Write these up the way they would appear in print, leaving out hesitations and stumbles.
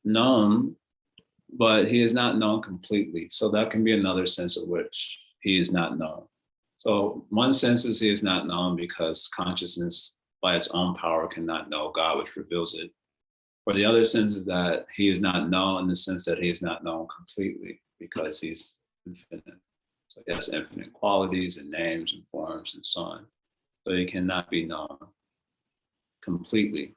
known, but he is not known completely. So that can be another sense of which he is not known. So one sense is he is not known because consciousness by its own power cannot know God, which reveals it. Or the other sense is that he is not known in the sense that he is not known completely because he's infinite. So he has infinite qualities and names and forms and so on. So he cannot be known completely.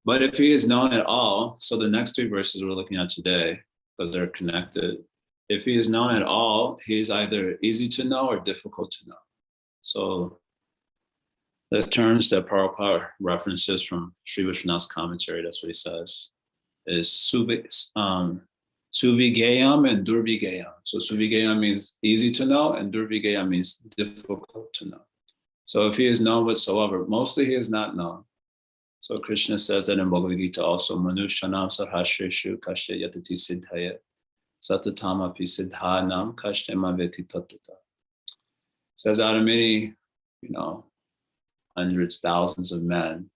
But if he is known at all, so the next two verses we're looking at today, because they're connected, if he is known at all, he is either easy to know or difficult to know. So the terms that Prabhupada references from Sri Vishwanath's commentary, that's what he says, is suvigayam and durvigayam. So suvigayam means easy to know and durvigayam means difficult to know. So if he is known whatsoever, mostly he is not known. So Krishna says that in Bhagavad Gita also, Manushyanam sarhashreshu kashya yatati siddhaya satatama pi siddhanam kashyama veti tattva. Says out of many, hundreds, thousands of men,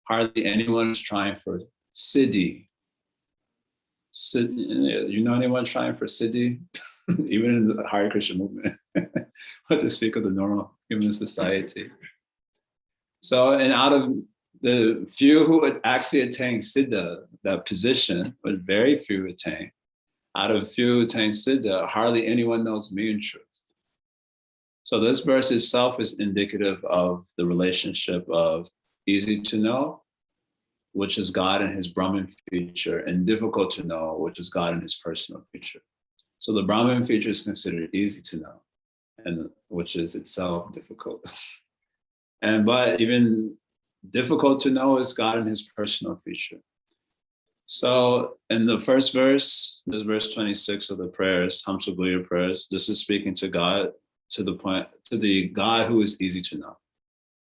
hardly anyone is trying for siddhi. You know anyone trying for siddhi? Even in the Hare Krishna movement, what to speak of the normal human society. So, and out of the few who would actually attain siddha, that position, but very few attain. Out of few who attain siddha, hardly anyone knows me in truth. So this verse itself is indicative of the relationship of easy to know, which is God and his Brahman feature, and difficult to know, which is God and his personal feature. So the Brahman feature is considered easy to know, and which is itself difficult. But even difficult to know is God and his personal feature. So in the first verse, this verse 26 of the prayers, Hamsa prayers, this is speaking to God, to the God who is easy to know,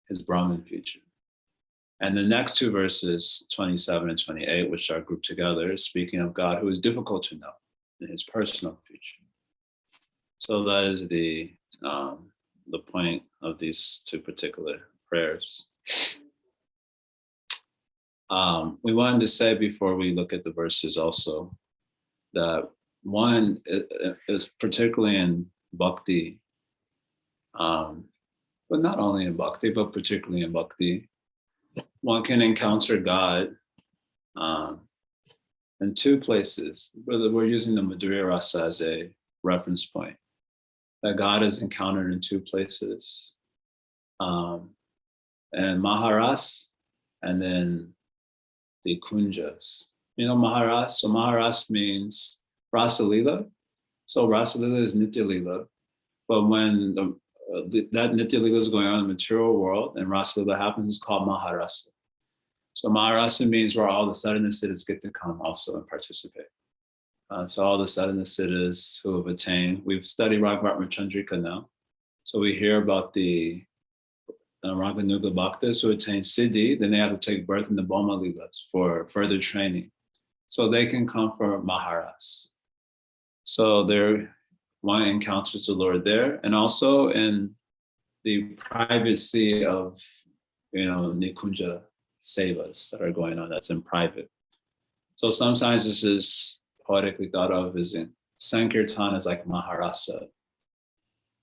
his Brahman feature. And the next two verses, 27 and 28, which are grouped together, is speaking of God who is difficult to know in his personal feature. So that is the point of these two particular prayers. We wanted to say before we look at the verses also that one is particularly in bhakti, but not only in bhakti, but particularly in bhakti, one can encounter God in two places. We're using the Madhurya Rasa as a reference point, that God is encountered in two places, and Maharas, and then the Kunjas. Maharas, so Maharas means Rasa Lila. So Rasa Lila is Nitya Lila. But when that Nitya Lila is going on in the material world and Rasa Lila happens, it's called Maharasa. So Maharasa means where all the sadhana siddhas get to come also and participate. So all the sadhana siddhas who have attained, we've studied Raghavatma Chandrika now. So we hear about the Raganuga Bhaktas who attain Siddhi, then they have to take birth in the Bhoma Lilas for further training. So they can come for Maharas. So one encounters the Lord there, and also in the privacy of, Nikunja Sevas that are going on, that's in private. So sometimes this is poetically thought of as in Sankirtan is like Maharasa.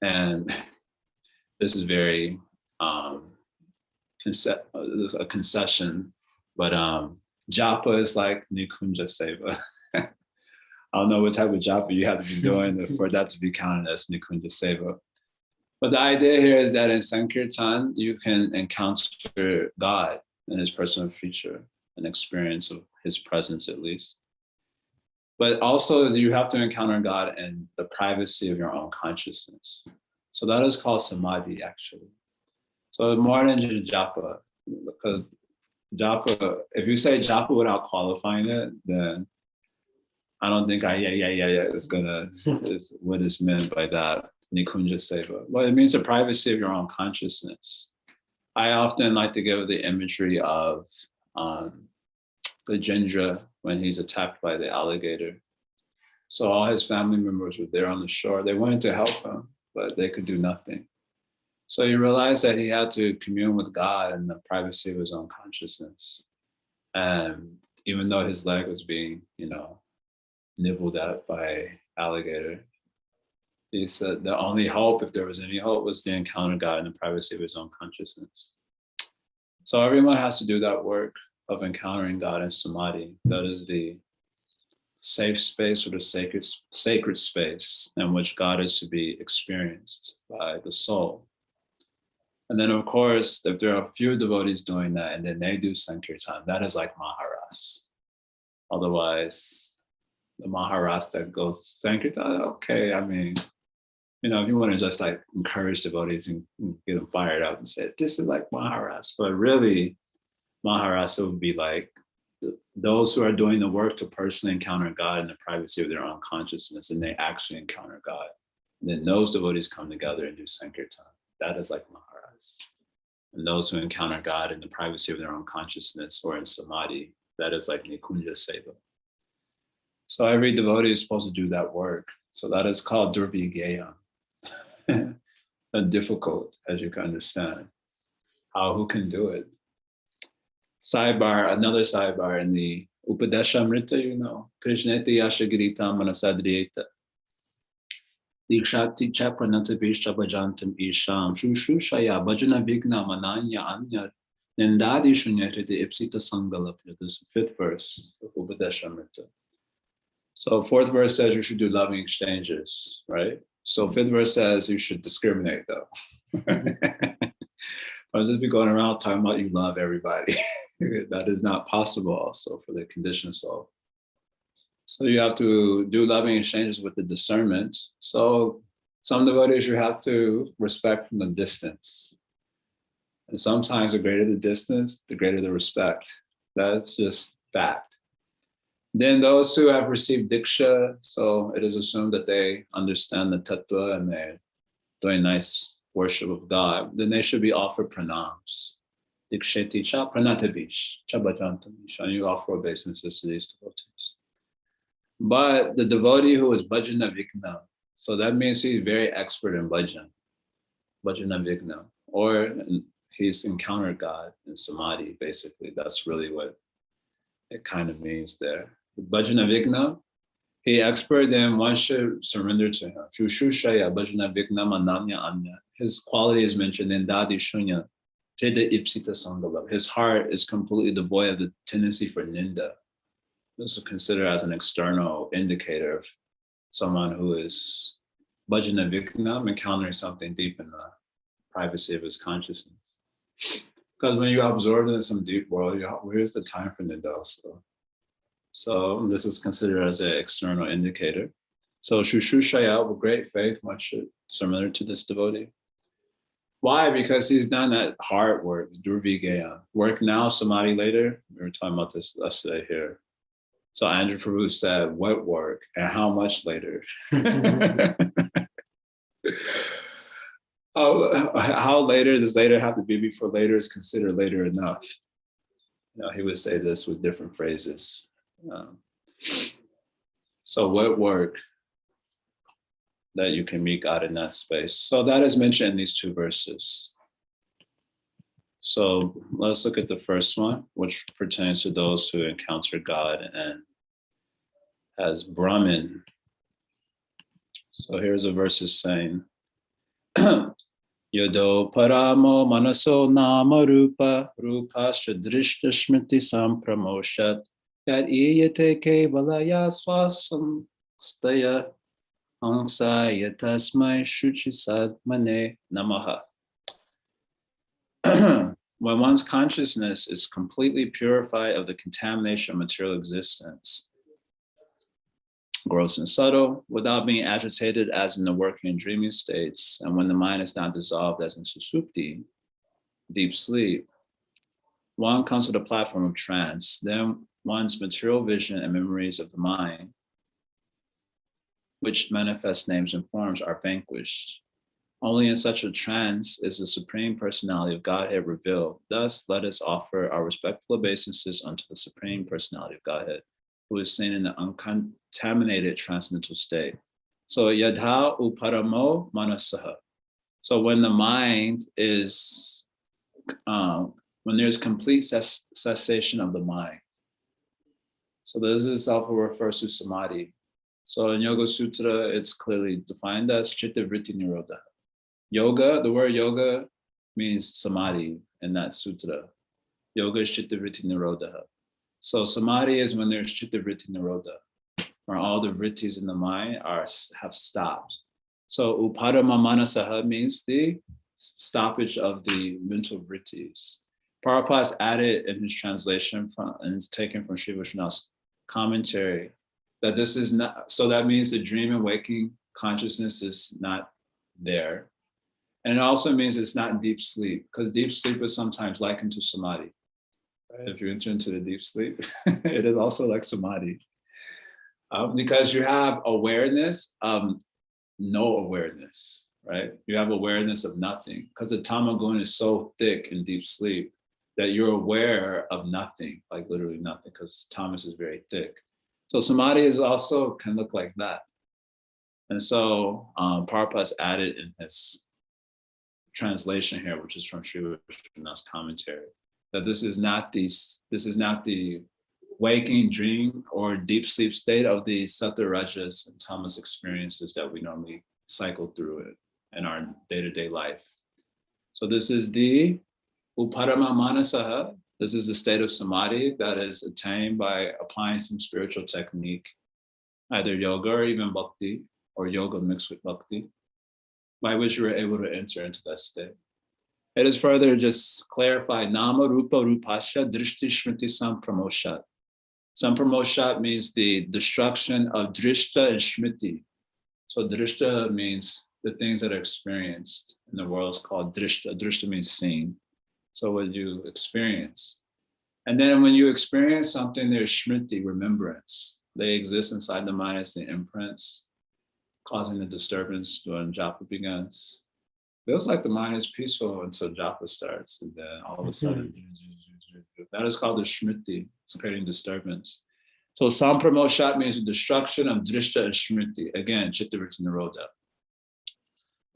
And this is very a concession, but japa is like Nikunja Seva. I don't know what type of japa you have to be doing for that to be counted as Nikunja Seva. But the idea here is that in Sankirtan, you can encounter God in his personal feature, an experience of his presence at least. But also you have to encounter God in the privacy of your own consciousness. So that is called samadhi actually. So more than just japa, because japa, if you say japa without qualifying it, then I don't think is what is meant by that, Nikunja Seva. Well, it means the privacy of your own consciousness. I often like to give the imagery of Gajendra when he's attacked by the alligator. So all his family members were there on the shore. They wanted to help him, but they could do nothing. So he realized that he had to commune with God in the privacy of his own consciousness. And even though his leg was being, nibbled at by alligator. He said the only hope, if there was any hope, was to encounter God in the privacy of his own consciousness. So everyone has to do that work of encountering God in samadhi. That is the safe space or the sacred space in which God is to be experienced by the soul. And then, of course, if there are a few devotees doing that and then they do Sankirtan, that is like Maharas. Otherwise, the Maharas that goes Sankirtan, okay, I mean, if you want to just like encourage devotees and get them fired up and say, this is like Maharas, but really, Maharas would be like those who are doing the work to personally encounter God in the privacy of their own consciousness, and they actually encounter God. And then those devotees come together and do Sankirtan. That is like Maharas. And those who encounter God in the privacy of their own consciousness or in samadhi, that is like Nikunja Seva. So every devotee is supposed to do that work. So that is called Durvigaya. Difficult, as you can understand. Who can do it? Sidebar, another sidebar in the Upadeshamrita, Krishneti Yashagirita Manasadriyeta. Dikshati Chapranata Bishta Bhajantam Isham, Shushushaya Bhajana Vigna Mananya Anya, Nendadi Shunyarita Ipsita Sangalapya. This is the 5th verse of Upadeshamrita. So 4th verse says you should do loving exchanges, right? So 5th verse says you should discriminate though. I'll just be going around talking about you love everybody. That is not possible also for the conditioned soul. So you have to do loving exchanges with the discernment. So some devotees you have to respect from the distance. And sometimes the greater the distance, the greater the respect. That's just fact. Then those who have received Diksha, so it is assumed that they understand the Tattva and they're doing nice worship of God, then they should be offered pranams. Diksheti cha pranatabish, cha bhajantamish, and you offer obeisances to these devotees. But the devotee who is bhajana vigna, so that means he's very expert in bhajana vigna, or he's encountered God in samadhi, basically. That's really what it kind of means there. Bhajana vigna, he expert, then one should surrender to him. Shushushaya bhajana vigna mananya anya. His quality is mentioned in Dadi Shunya, Hida Ipsita Sangala. His heart is completely devoid of the tendency for ninda. This is considered as an external indicator of someone who is bhajana vigna, encountering something deep in the privacy of his consciousness. Because when you absorb in some deep world, where's the time for ninda? So this is considered as an external indicator. So Shushushaya, with great faith, one should surrender to this devotee. Why? Because he's done that hard work, Durvigaya. Work now, samadhi later. We were talking about this yesterday here. So Andrew Prabhu said, what work and how much later? How later does later have to be before later is considered later enough? He would say this with different phrases. So what work that you can meet God in that space? So that is mentioned in these 2 verses. So let's look at the first one, which pertains to those who encounter God and as Brahmin. So here's a verse saying, Yodo paramo manaso nama rupa rupasya drishta smriti sampramoshat yad iyate kevalaya swasam staya angsaya tasmai shuchisad mane namaha. When one's consciousness is completely purified of the contamination of material existence, gross and subtle, without being agitated as in the working and dreaming states, and when the mind is not dissolved as in susupti, deep sleep, one comes to the platform of trance. Then one's material vision and memories of the mind, which manifest names and forms, are vanquished. Only in such a trance is the Supreme Personality of Godhead revealed. Thus, let us offer our respectful obeisances unto the Supreme Personality of Godhead, who is seen in the uncontaminated transcendental state. So yadha uparamo manasaha. So when the mind is, when there's complete cessation of the mind, So this itself refers to samadhi. So in Yoga Sutra, it's clearly defined as Chitta Vritti Nirodha. Yoga, the word yoga means samadhi in that sutra. Yoga is Chitta Vritti Nirodha. So samadhi is when there's Chitta Vritti Nirodha, where all the vrittis in the mind have stopped. So Upadama Manasaha means the stoppage of the mental vrittis. Prabhupada's added in his translation and it's taken from Sri Vaishnava's commentary that this is not, so that means the dream and waking consciousness is not there. And it also means it's not deep sleep, because deep sleep is sometimes likened to samadhi. Right? If you enter into the deep sleep, it is also like samadhi. Because you have awareness of no awareness, right? You have awareness of nothing, because the tamagun is so thick in deep sleep that you're aware of nothing, like literally nothing, because tamas is very thick. So samadhi is also can look like that. And so Prabhupada's added in his translation here, which is from Sri Vaishnava's commentary, that this is not the waking dream or deep sleep state of the Sattva, Rajas, and Tamas experiences that we normally cycle through it in our day-to-day life. So this is the Uparama Manasaha. This is the state of samadhi that is attained by applying some spiritual technique, either yoga or even bhakti, or yoga mixed with bhakti, by which you are able to enter into that state. It is further just clarified, Nama Rupa Rupasya Drishti Shmriti Sampramoshat. Sampramoshat means the destruction of drishta and shmriti. So drishta means the things that are experienced in the world is called drishta. Drishta means seen. So what you experience. And then when you experience something, there's shmriti, remembrance. They exist inside the mind as the imprints, causing the disturbance when japa begins. Feels like the mind is peaceful until japa starts, and then all of a sudden, that is called the shmriti. It's creating disturbance. So sampramoshat means the destruction of drishta and shmriti. Again, chitta vritti nirodha.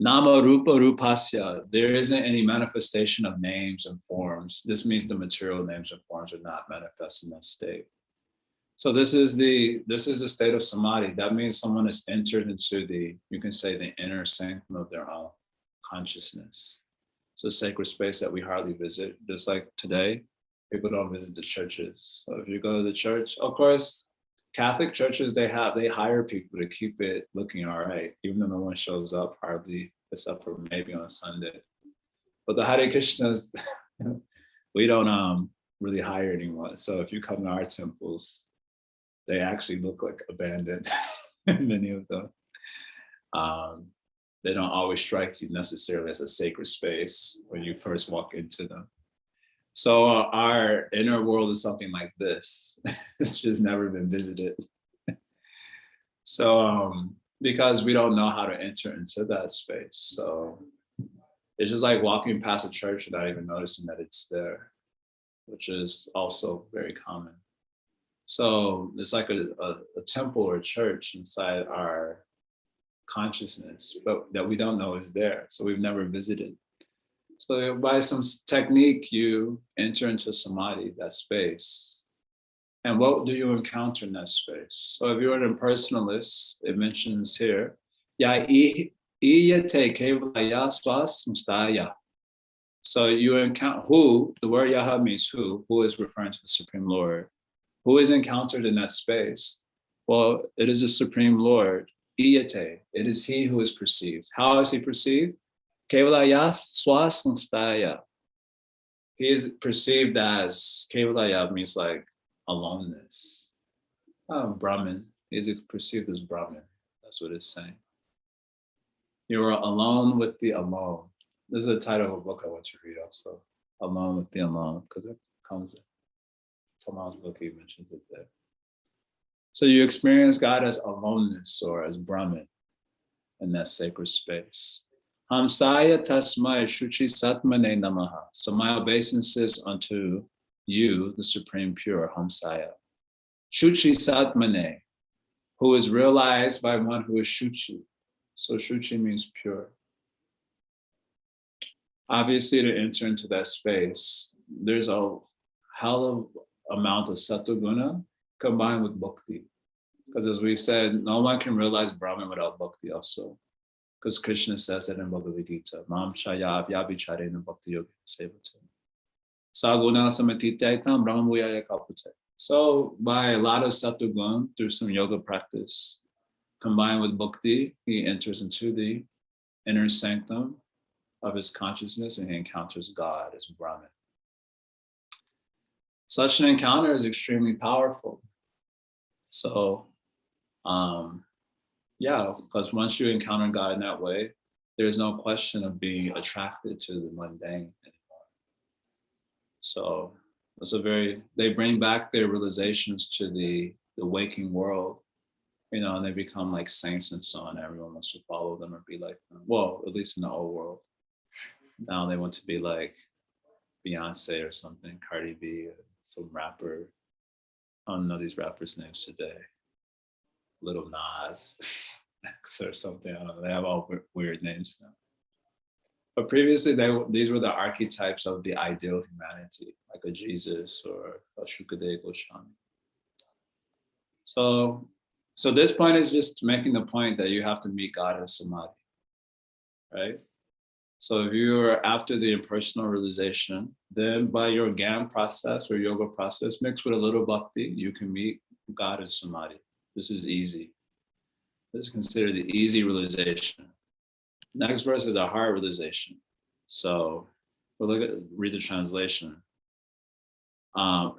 Nama rupa rupasya. There isn't any manifestation of names and forms. This means the material names and forms are not manifest in that state. So this is the state of samadhi. That means someone has entered into the, you can say, the inner sanctum of their own consciousness. It's a sacred space that we hardly visit. Just like today, people don't visit the churches. So if you go to the church, of course, Catholic churches, they hire people to keep it looking all right, even though no one shows up hardly, except for maybe on Sunday. But the Hare Krishnas, we don't really hire anyone. So if you come to our temples, they actually look like abandoned, many of them. They don't always strike you necessarily as a sacred space when you first walk into them. So our inner world is something like this. It's just never been visited. So because we don't know how to enter into that space. So it's just like walking past a church without even noticing that it's there, which is also very common. So it's like a temple or a church inside our consciousness, but that we don't know is there. So we've never visited. So by some technique, you enter into samadhi, that space. And what do you encounter in that space? So if you're an impersonalist, it mentions here, ya iyate kevalaya swasmustaya. So you encounter who, the word yaha means who is referring to the Supreme Lord. Who is encountered in that space? Well, it is the Supreme Lord, iyate. It is he who is perceived. How is he perceived? Kevalaya swasmustaya. He is perceived as, kevalaya means like aloneness. Brahman. He is perceived as Brahman. That's what it's saying. You are alone with the alone. This is the title of a book I want to read also. Alone with the alone, because it comes in Toma's book, he mentions it there. So you experience God as aloneness or as Brahman in that sacred space. Hamsaya tasmai shuchi satmane namaha. So my obeisance unto you, the Supreme Pure, Hamsaya. Shuchi satmane, who is realized by one who is shuchi. So shuchi means pure. Obviously, to enter into that space, there's a hell of amount of sattva guna combined with bhakti. Because as we said, no one can realize Brahman without bhakti also. Because Krishna says it in Bhagavad Gita, Mam Shaya Vyabhicharena Bhakti Yoga Sevate. Saguna Samatitaitam Brahmuyaya Kalpate. So by a lot of Sattugun, through some yoga practice, combined with bhakti, he enters into the inner sanctum of his consciousness and he encounters God as Brahman. Such an encounter is extremely powerful. So, yeah, because once you encounter God in that way, there's no question of being attracted to the mundane anymore. So it's they bring back their realizations to the waking world, and they become like saints and so on. Everyone wants to follow them or be like them. Well, at least in the old world. Now they want to be like Beyonce or something, Cardi B, or some rapper. I don't know these rappers' names today. Little Nas or something. I don't know. They have all weird names now. But previously, these were the archetypes of the ideal humanity, like a Jesus or a Shukadeva Goswami. So this point is just making the point that you have to meet God as Samadhi, right? So if you are after the impersonal realization, then by your Gyan process or yoga process, mixed with a little bhakti, you can meet God as Samadhi. This is easy. This is considered the easy realization. Next verse is a hard realization. So we'll read the translation. The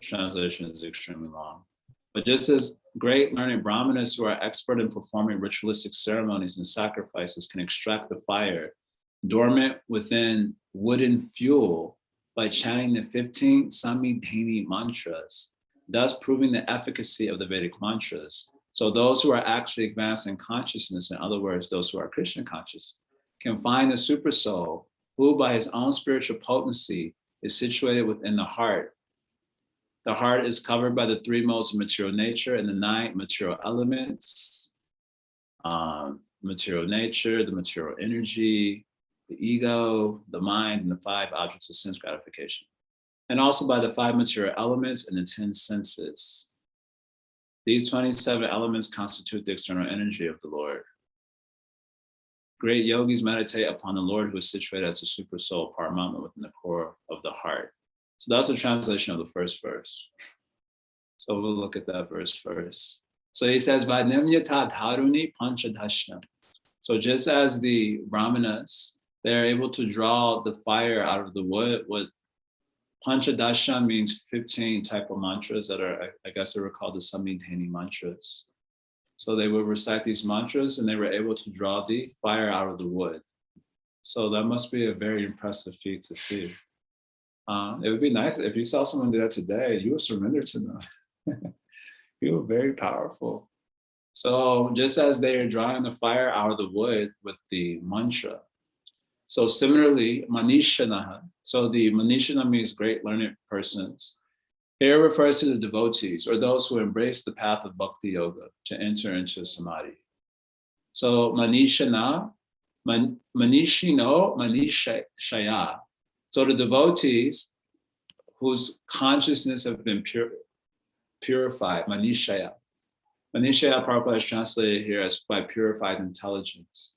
translation is extremely long. But just as great learned brahmanas who are expert in performing ritualistic ceremonies and sacrifices can extract the fire dormant within wooden fuel by chanting the 15 Samidhani mantras, thus proving the efficacy of the Vedic mantras. So those who are actually advanced in consciousness, in other words, those who are Krishna conscious, can find the super soul who by his own spiritual potency is situated within the heart. The heart is covered by the 3 modes of material nature and the 9 material elements. Material nature, the material energy, the ego, the mind, and the 5 objects of sense gratification. And also by the 5 material elements and the 10 senses. These 27 elements constitute the external energy of the Lord. Great yogis meditate upon the Lord who is situated as the super soul, Paramatma, within the core of the heart. So that's the translation of the first verse. So we'll look at that verse first. So he says, Vadnimyata dharuni panchadashya. So just as the brahmanas, they're able to draw the fire out of the wood, what panchadashya means 15 type of mantras that are, I guess they were called the Samidhani mantras. So they would recite these mantras and they were able to draw the fire out of the wood. So that must be a very impressive feat to see. It would be nice if you saw someone do that today, you would surrender to them. You were very powerful. So just as they are drawing the fire out of the wood with the mantra. So similarly, manishana. So the manishana means great learned persons. Here refers to the devotees or those who embrace the path of bhakti yoga to enter into samadhi. So manishana, manishino, manishaya. So the devotees whose consciousness have been purified, manishaya. Manishaya Prabhupada is translated here as by purified intelligence.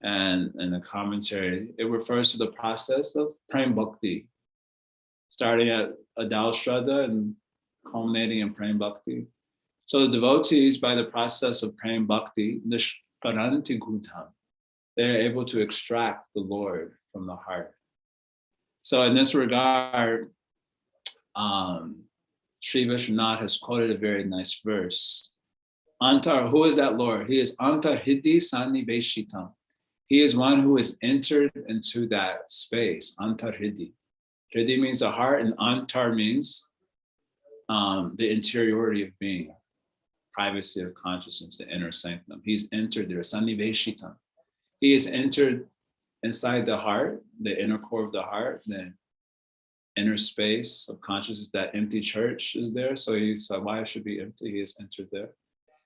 And in the commentary, it refers to the process of prem bhakti, starting at Adal Shraddha and culminating in prem bhakti. So the devotees, by the process of prem bhakti, nishkaranti gudham, they're able to extract the Lord from the heart. So in this regard, Sri Vishwanath has quoted a very nice verse. Antar, who is that Lord? He is Antar Hidi Sanniveshitam. He is one who has entered into that space, Antar Hidi. Hidi means the heart, and Antar means the interiority of being, privacy of consciousness, the inner sanctum. He's entered there, Sanniveshitam. He has entered inside the heart, the inner core of the heart, the inner space of consciousness. That empty church is there. So he's why it should be empty? He has entered there.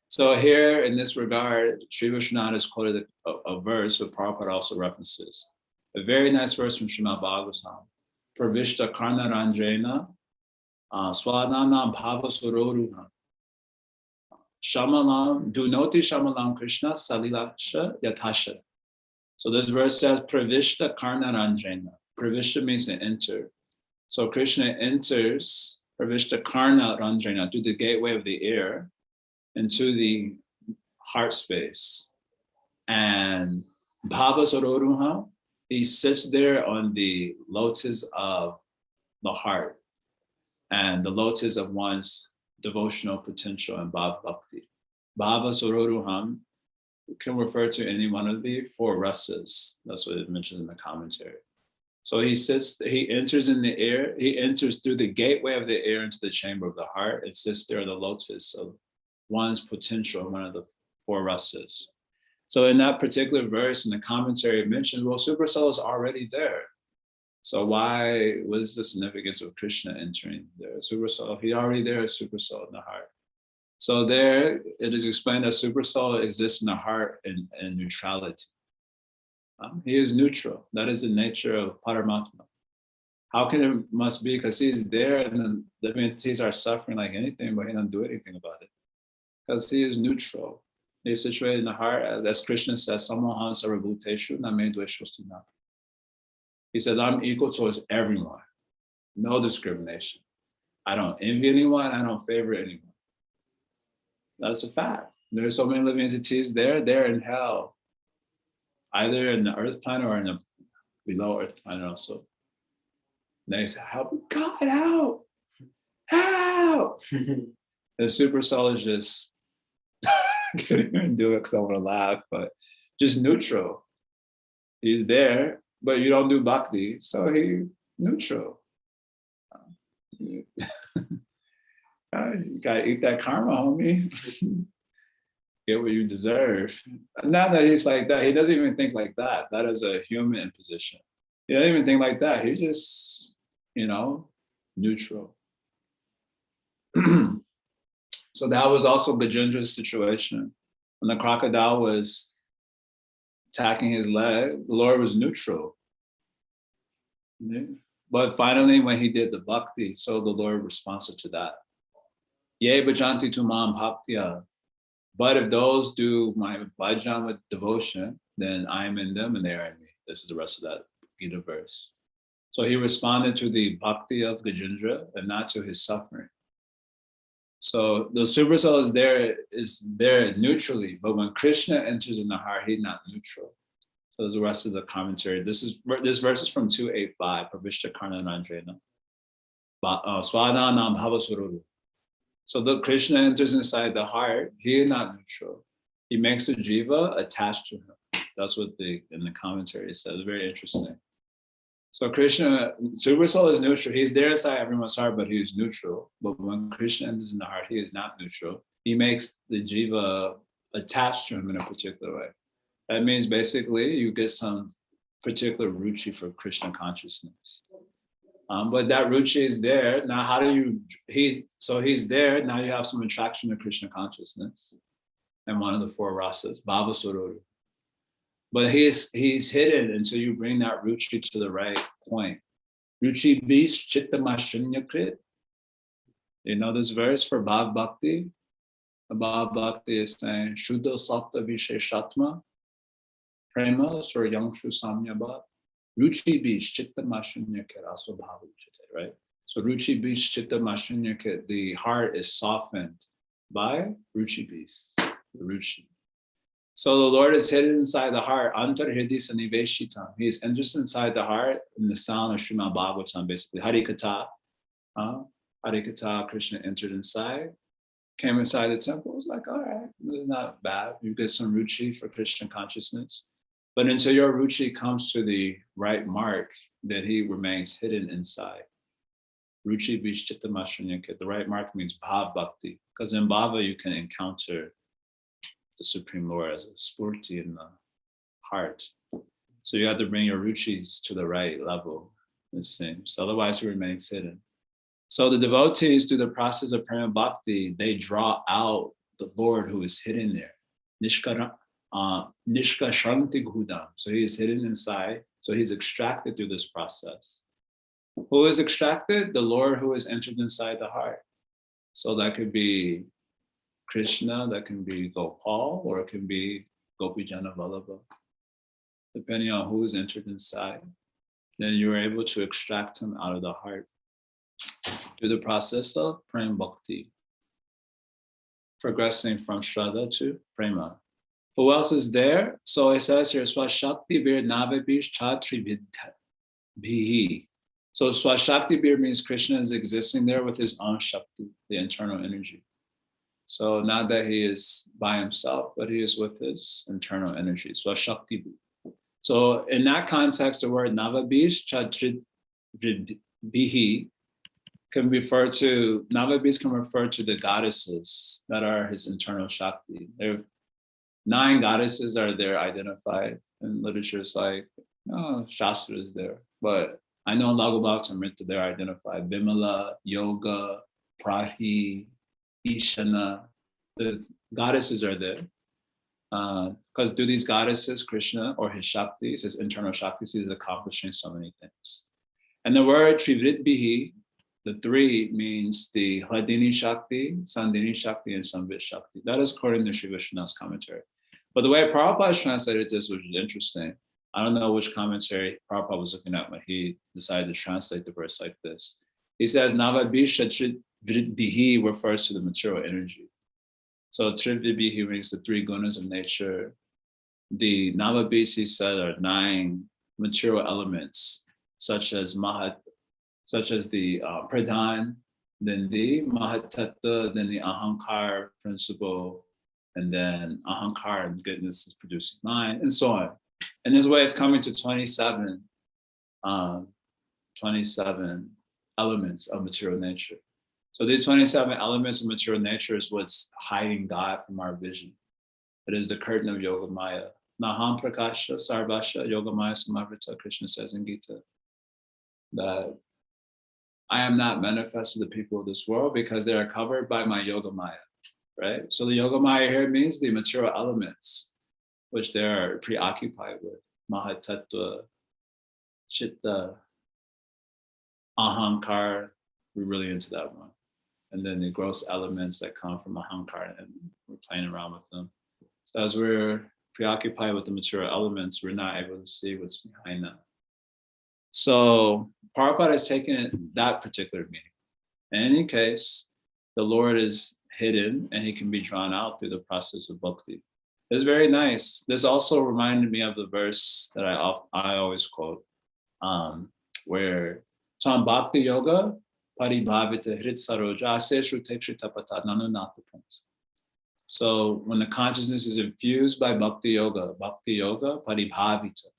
So here in this regard, Sri Vishwanath has quoted a verse, but Prabhupada also references. A very nice verse from Srimad Bhagavatam. Pravishta Karnaranjena Swananam Bhava Sororuham. Shamalam, Dunoti Shamalam Krishna Salilasha Yatasha. So this verse says Pravishta Karnarandrena. Pravishta means to enter. So Krishna enters Pravishta Karnarandrena through the gateway of the ear into the heart space. And Bhava Sororuha, he sits there on the lotus of the heart and the lotus of one's devotional potential and Bhava Bhakti. Bhava Sororuham can refer to any one of the four rasas. That's what it mentions in the commentary. So he enters in the air, he enters through the gateway of the air into the chamber of the heart. It sits there, the lotus of one's potential, one of the four rasas. So in that particular verse in the commentary, it mentions, well, Super Soul is already there. So what is the significance of Krishna entering there? Super Soul, he already there is Super Soul in the heart. So there it is explained that Super Soul exists in the heart in neutrality. He is neutral. That is the nature of Paramatma. How can it must be? Because he's there and then living entities are suffering like anything, but he doesn't do anything about it. Because he is neutral. He's situated in the heart, as Krishna says, Samohan Sarvabhuteshu Name Dveshostina. He says, I'm equal towards everyone. No discrimination. I don't envy anyone. I don't favor anyone. That's a fact. There's so many living entities there. They're in hell, either in the earth planet or in the below earth planet also. And they say, help, God, help, help. The Super Soul is just, I can't even do it because I want to laugh, but just neutral. He's there, but you don't do bhakti, so he's neutral. You gotta eat that karma, homie. Get what you deserve. Not that he's like that. He doesn't even think like that. That is a human position. He doesn't even think like that. He just, neutral. So that was also Gajendra's situation. When the crocodile was attacking his leg, the Lord was neutral. But finally, when he did the bhakti, so the Lord responsive to that. Ye bhajanti tu mam bhaktya. But if those do my bhajan with devotion, then I am in them and they are in me. This is the rest of that Gita verse. So he responded to the bhakti of Gajendra and not to his suffering. So the Super Soul is there neutrally, but when Krishna enters in the heart, he's not neutral. So there's the rest of the commentary. This verse is from 285, Pravishta Karnanandrena. Swadanam Bhavasururu. So the Krishna enters inside the heart, he is not neutral. He makes the jiva attached to him. That's what in the commentary says. Very interesting. So Krishna, Super Soul is neutral. He's there inside everyone's heart, but he is neutral. But when Krishna enters in the heart, he is not neutral. He makes the jiva attached to him in a particular way. That means basically you get some particular ruchi for Krishna consciousness. But that ruchi is there. Now, how do you, he's there. Now you have some attraction to Krishna consciousness and one of the four rasas, Bhava Sororu. But he's hidden until you bring that ruchi to the right point. Ruchi bis chitta mashunyakrit. You know this verse for Bhav Bhakti? Bhav Bhakti is saying, Shuddha Sattva Visheshatma, Prema Sur Yangshu Samyabhat, Ruchi bis chitta mashunyakrit, also Bhav Uchite, right? So Ruchi bis chitta mashunyakrit, the heart is softened by Ruchi bis, the Ruchi. So the Lord is hidden inside the heart. Antarhridisa niveshitam. He's enters inside the heart in the sound of Srimad Bhagavatam, basically. Harikatha. Harikatha, Krishna entered inside, came inside the temple. It was like, all right, this is not bad. You get some ruchi for Krishna consciousness. But until your ruchi comes to the right mark, then he remains hidden inside. Ruchi vishchittamashunyakit. The right mark means bhav bhakti. Because in bhava, you can encounter the Supreme Lord as a spurti in the heart. So you have to bring your ruchis to the right level, it seems. Otherwise, he remains hidden. So the devotees, through the process of prema bhakti, they draw out the Lord who is hidden there. Nishkashanti gudam. So he is hidden inside. So he's extracted through this process. Who is extracted? The Lord who is entered inside the heart. So that could be Krishna, that can be Gopal, or it can be Gopijana Vallabha, depending on who is entered inside. Then you are able to extract him out of the heart through the process of prema bhakti, progressing from Shraddha to prema. Who else is there? So it says here, Swashakti Bir Navabish Chatri Bhihi. So Swashakti Bir means Krishna is existing there with his own Shakti, the internal energy. So not that he is by himself, but he is with his internal energy. Swashakti Bir. So in that context, the word Navabish Chatri Bhihi can refer to, Navabis can refer to the goddesses that are his internal Shakti. There are 9 goddesses are there identified in literature. It's like, oh, Shastra is there. But I know Laghu Bhaktamrita, they're identified. Bimala, Yoga, Prahi, Ishana. The goddesses are there. Because through these goddesses, Krishna or his Shaktis, his internal Shaktis, is accomplishing so many things. And the word Trivrit Bihi, the 3 means the Hladini Shakti, Sandini Shakti, and Samvit Shakti. That is according to Sri Vishnu's commentary. But the way Prabhupada translated this, which is interesting, I don't know which commentary Prabhupada was looking at when he decided to translate the verse like this. He says, Navabhisha Bihi refers to the material energy. So Trivrit Bihi means the 3 gunas of nature. The Navabhis, he said, are 9 material elements, such as the Pradhan, then the Mahatattva, then the Ahankar principle, and then Ahankar and goodness is producing mind, and so on. And this way it's coming to 27 elements of material nature. So these 27 elements of material nature is what's hiding God from our vision. It is the curtain of Yoga Maya. Naham Prakasha Sarvasha Yoga Maya Samavrita, Krishna says in Gita, that I am not manifest to the people of this world because they are covered by my Yoga Maya, right? So the Yoga Maya here means the material elements, which they are preoccupied with. Mahatattva, Chitta, Ahankar, we're really into that one. And then the gross elements that come from Ahankar, and we're playing around with them. So as we're preoccupied with the material elements, we're not able to see what's behind them. So Prabhupada has taken that particular meaning. In any case, the Lord is hidden and he can be drawn out through the process of bhakti. It's very nice. This also reminded me of the verse that I always quote, where Tam Bhakti Yoga Paribhavita Hrit Saroja Aseshu Tekshri Tapata Nanunatapans. So when the consciousness is infused by Bhakti Yoga Paribhavita.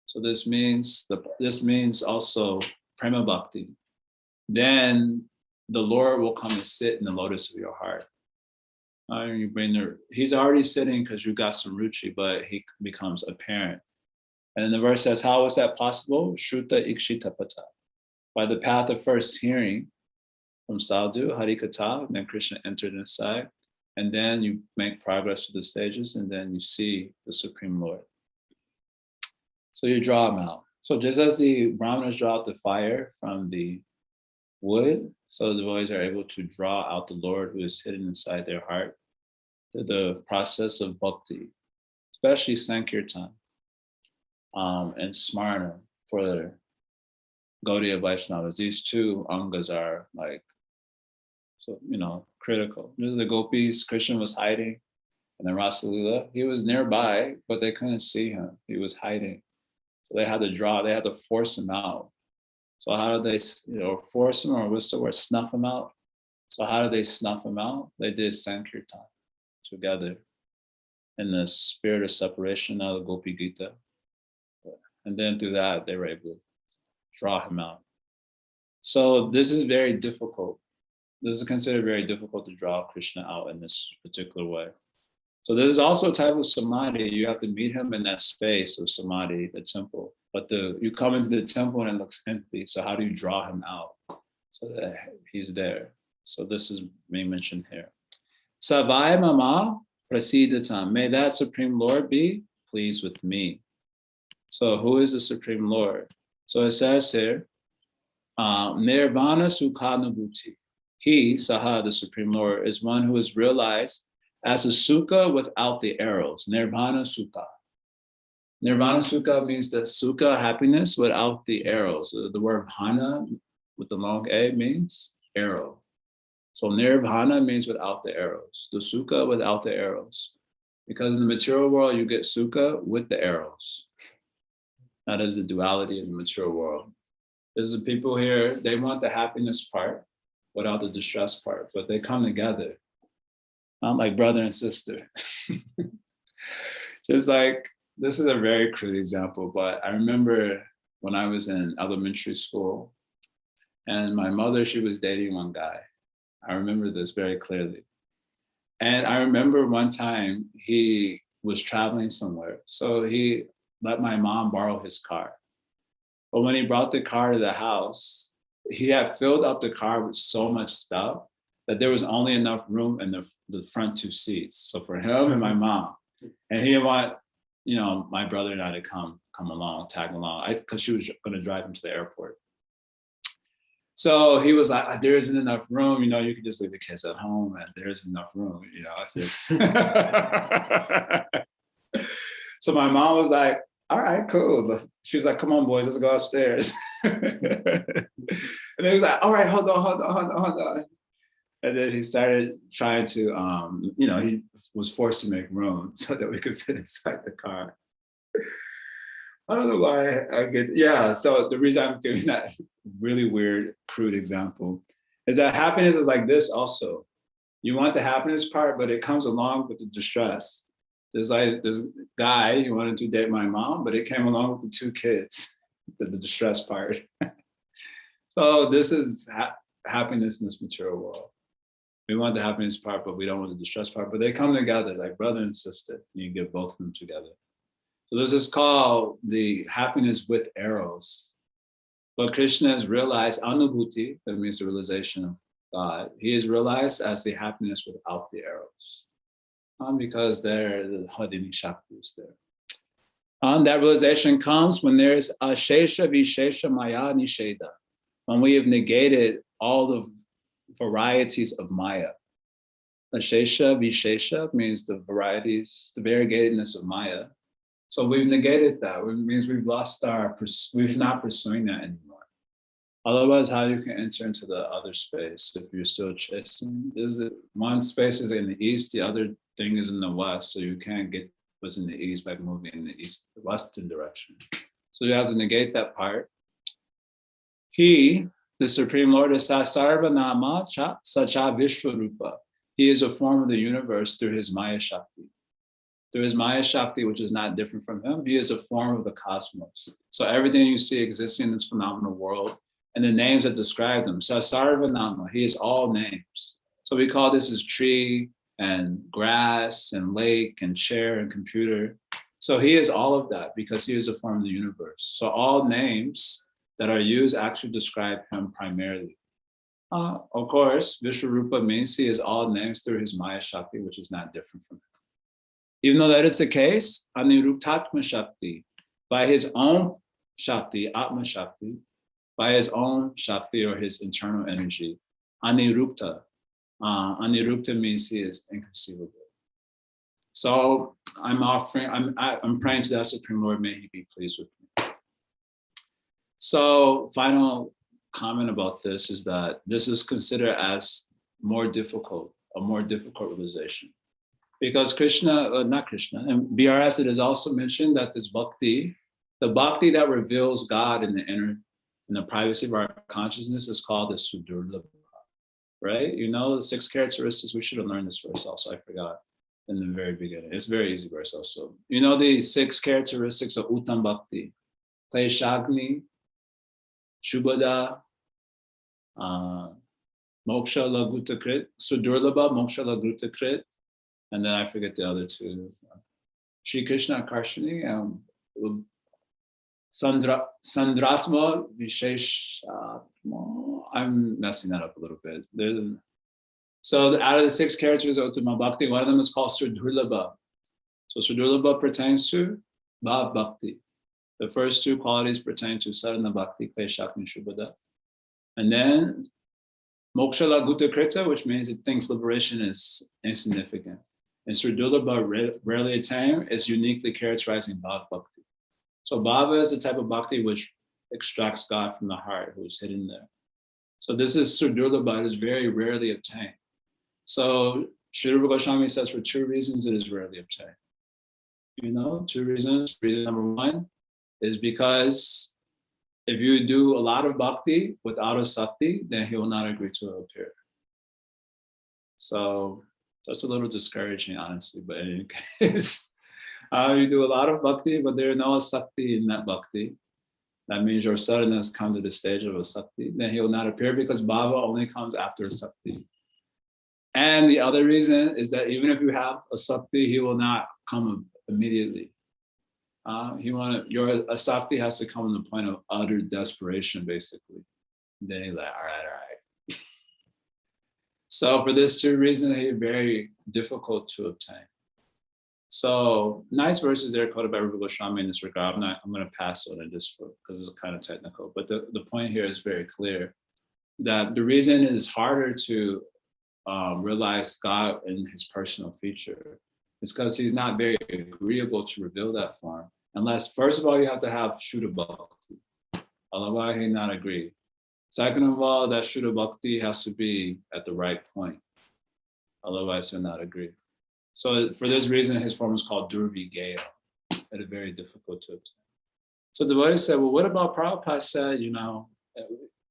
So this means also Prema Bhakti. Then the Lord will come and sit in the lotus of your heart. He's already sitting because you got some ruchi, but he becomes apparent. And then the verse says, how is that possible? Shruta Ikshitapata. By the path of first hearing from Sadhu, Harikatha, then Krishna entered inside. And then you make progress through the stages, and then you see the Supreme Lord. So you draw him out. So just as the Brahmanas draw out the fire from the wood, so the boys are able to draw out the Lord who is hidden inside their heart through the process of bhakti, especially Sankirtan and Smarna for the Gaudiya Vaishnavas. These 2 angas are like, so, critical. The gopis, Krishna was hiding, and then Rasalila, he was nearby, but they couldn't see him. He was hiding. So they had to force him out. So how did they, force him, or what's the word, snuff him out? So how did they snuff him out? They did Sankirtan together in the spirit of separation of the Gopi Gita. And then through that, they were able to draw him out. So this is very difficult. This is considered very difficult to draw Krishna out in this particular way. So this is also a type of samadhi. You have to meet him in that space of samadhi, the temple. But you come into the temple and it looks empty. So how do you draw him out so that he's there? So this is being mentioned here. Savai mama prasidatam. May that Supreme Lord be pleased with me. So who is the Supreme Lord? So it says here, Nirvana Sukhanubhuti. He, Saha, the Supreme Lord, is one who is realized as a sukha without the arrows. Nirvana Sukha. Nirvana Sukha means the sukha, happiness, without the arrows. The word Hana with the long A means arrow. So Nirvana means without the arrows. The sukha without the arrows. Because in the material world, you get sukha with the arrows. That is the duality in the material world. There's the people here, they want the happiness part without the distress part, but they come together. Not like brother and sister. Just like, this is a very crude example, but I remember when I was in elementary school and my mother, she was dating one guy. I remember this very clearly. And I remember one time he was traveling somewhere. So he let my mom borrow his car. But when he brought the car to the house, he had filled up the car with so much stuff that there was only enough room in the front two seats. So for him and my mom, and he didn't want, my brother and I to come along, tag along, because she was going to drive him to the airport. So he was like, there isn't enough room, you can just leave the kids at home and there isn't enough room, So my mom was like, all right, cool. She was like, come on, boys, let's go upstairs. And then he was like, all right, hold on. And then he started trying to, he was forced to make room so that we could fit inside the car. I don't know why I get, so the reason I'm giving that really weird, crude example is that happiness is like this also. You want the happiness part, but it comes along with the distress. There's like this guy, he wanted to date my mom, but it came along with the two kids, the distress part. So this is happiness in this material world. We want the happiness part, but we don't want the distress part, but they come together like brother and sister. You get both of them together. So this is called the happiness with arrows. But Krishna is realized, Anubhuti, that means the realization of God. He is realized as the happiness without the arrows. Because there, the Hadini Shakti is there. That realization comes when there's a Shesha Vishesha Maya Nisheda, when we have negated all the varieties of Maya. A Shesha Vishesha means the varieties, the variegatedness of Maya. So we've negated that. It means we've lost we're not pursuing that anymore. Otherwise, how you can enter into the other space if you're still chasing? One space is in the east, the other thing is in the west, so you can't get what's in the east by moving in the western direction. So you have to negate that part. He, the Supreme Lord, is Sarvanama Sacha Vishwarupa. He is a form of the universe through his Maya Shakti. Through his Maya Shakti, which is not different from him, he is a form of the cosmos. So everything you see existing in this phenomenal world, and the names that describe them. So Sarvanama, he is all names. So we call this as tree and grass and lake and chair and computer. So he is all of that because he is a form of the universe. So all names that are used actually describe him primarily. Of course, Vishwarupa means he is all names through his Maya Shakti, which is not different from him. Even though that is the case, Aniruptatma Shakti, by his own Shakti, Atma Shakti, by his own Shakti or his internal energy, Anirupta. Anirupta means he is inconceivable. So I'm praying to that Supreme Lord, may he be pleased with me. So final comment about this is that this is considered as a more difficult realization. Because not Krishna, and BRS, it is also mentioned that this bhakti, the bhakti that reveals God in the privacy of our consciousness is called the Sudurlabha, right? The 6 characteristics, we should have learned this verse also, I forgot in the very beginning. It's a very easy verse also. The 6 characteristics of Uttam Bhakti, Kleshagni, Shubhada, Moksha Laguta Krit, Sudurlabha, Moksha Laguta Krit, and then I forget the other 2. Shri Krishna Karshani, Sandratma Visheshatma. I'm messing that up a little bit. So out of the 6 characters of Uttama Bhakti, one of them is called Sudurlabha. So Sudurlabha pertains to Bhav Bhakti. The first 2 qualities pertain to Sadhana Bhakti, Kleshakni, Shubhada. And then moksha laguta krita, which means it thinks liberation is insignificant. And surdurlabha, rarely attained, is uniquely characterizing bhava bhakti. So bhava is the type of bhakti which extracts God from the heart, who's hidden there. So this is surdurlabha, it is very rarely obtained. So Sri Rupa Goswami says for 2 reasons it is rarely obtained. 2 reasons. Reason number 1 is because if you do a lot of bhakti without a sakti, then he will not agree to appear. So that's a little discouraging, honestly, but in any case, you do a lot of bhakti, but there is no sakti in that bhakti. That means your sadhana has come to the stage of a sakti, then he will not appear because bhava only comes after a sakti. And the other reason is that even if you have a sakti, he will not come immediately. Your asakti has to come to the point of utter desperation, basically. Then he's like, all right. So for this 2 reasons, he's very difficult to obtain. So nice verses there quoted by Rupa Goswami in this regard. I'm going to pass on it just because it's kind of technical. But the point here is very clear that the reason it is harder to realize God in his personal feature is because he's not very agreeable to reveal that form. Unless, first of all, you have to have Shuddha Bhakti. Otherwise, he not agree. Second of all, that Shuddha Bhakti has to be at the right point. Otherwise, he'll not agree. So for this reason, his form is called Durvigeya. It is very difficult to obtain. So the Buddha said, well, what about Prabhupada said,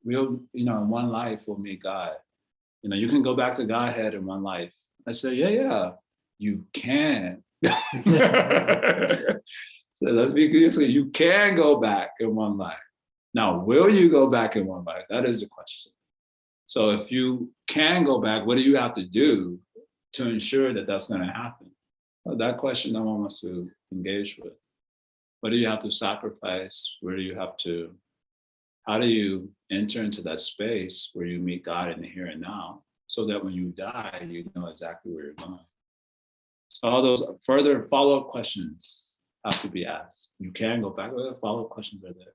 we'll, in one life we'll meet God. You can go back to Godhead in one life. I said, yeah, you can. So let's be clear, you can go back in one life. Now, will you go back in one life? That is the question. So if you can go back, what do you have to do to ensure that that's going to happen? Well, that question no one wants to engage with. What do you have to sacrifice? How do you enter into that space where you meet God in the here and now, so that when you die, you know exactly where you're going? So all those further follow-up questions have to be asked. You can go back, but follow-up questions are there.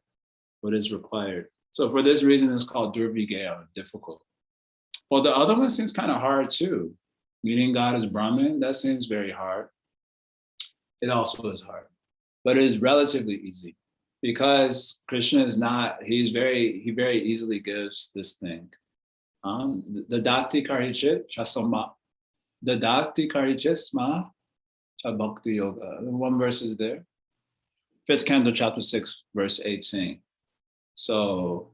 What is required? So for this reason, it's called Durvigeya, difficult. Well, the other one seems kind of hard too. Meeting God as Brahman, that seems very hard. It also is hard, but it is relatively easy because Krishna is not, he very easily gives this thing. The Dati Karichit Chasama, the Dati Karichit Sma Bhakti Yoga. 1 verse is there. 5th canto, chapter 6, verse 18. So